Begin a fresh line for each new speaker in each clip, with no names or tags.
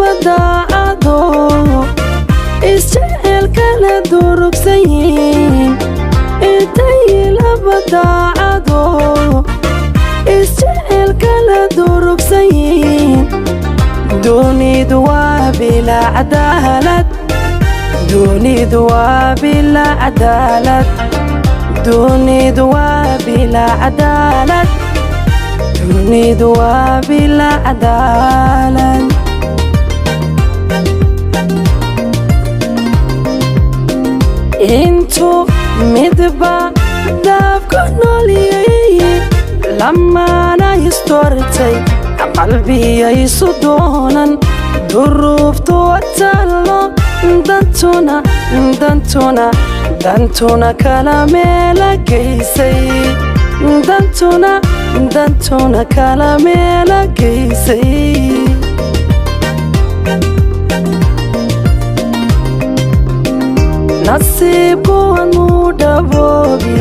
labadaacado isjecel kala durugsayin intay labadaacado isjecel kala durugsayin dunidu waa bilaa cadaalad dunidu waa bilaa cadaalad dunidu waa bilaa cadaalad dunidu waa bilaa cadaalad intuu midba daabka nooliyay lamaana isdoortay qalbiyaysu doonan duruuftu wataallo dantuna kala meela geysay dantuna kala meela geysay nasiibku anuu dhaboobi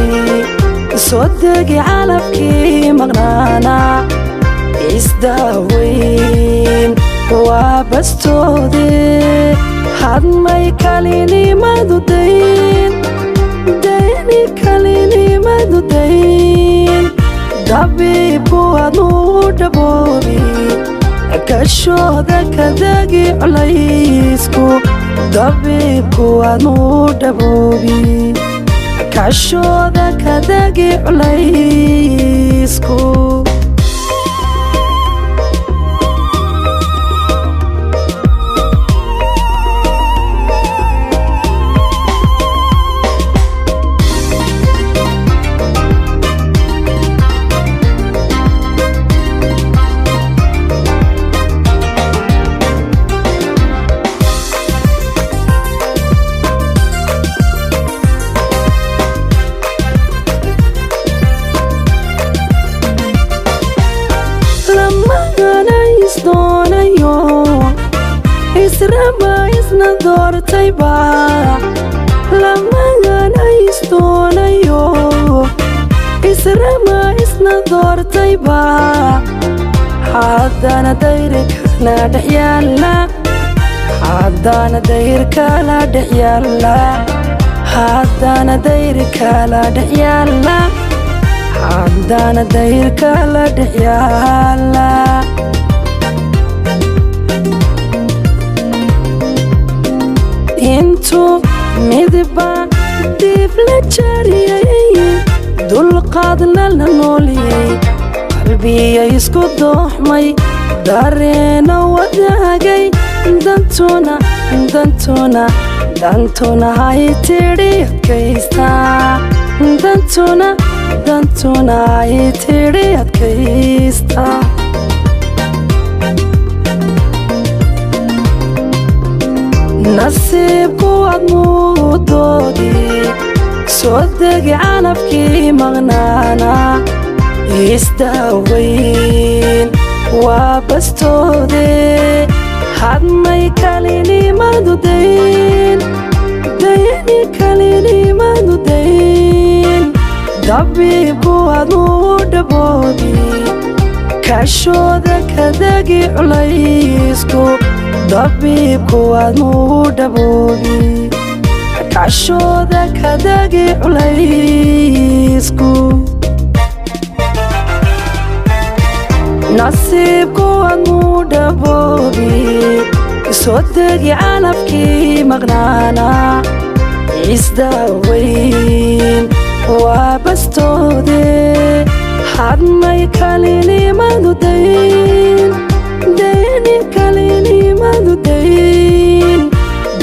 soo degi calabkii maqnaana isdaaweyn waa bastoode hadmay kalinimadu dayn dayni kalinimadu dayn dabiibku anuu dhaboobi kashooda kadagi culaysku dabiibku anuu dhaboobi kashooda kadagi culaysku israma isna doortayba lamagana isdoonayo israma isna doortayba haddana dayrkana dhex yaalla haddana dayrkala dhex yaalla haddana dayrkala dhex yaalla haddana dayrkala dhex yaalla intuu midba dib la jariyay dulqaadna la nooliyay qalbiya isku dooxmay dareena wadaagay dantuna hay tidhi adkaystaa dantuna hay tidhi adkaystaa nasiibku admuu doodi soo degi calabkii maqnaana isdaaweyn waa bastoode hadmay kalinimadu dayn dayni kalinimadu dayn dabiibku admuu dhaboobi kashooda kadagi culaysku dabiibku admuu dhaboobi kashooda kadagi culaysku nasiibku admuu dhaboobi soo degi calabkii maqnaana isdaaweyn waa bastoode hadmay kalinimadu dayn dayni kalinimadu dayn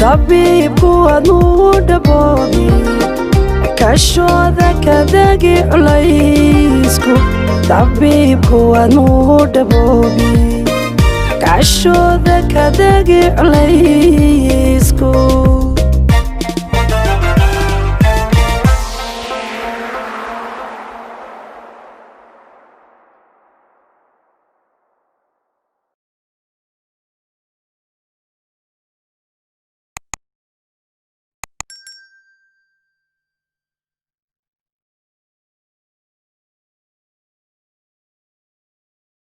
dabiibku admuu dhaboobi kashooda kadagi culaysku dabiibku admuu dhaboobi kashooda kadagi culaysku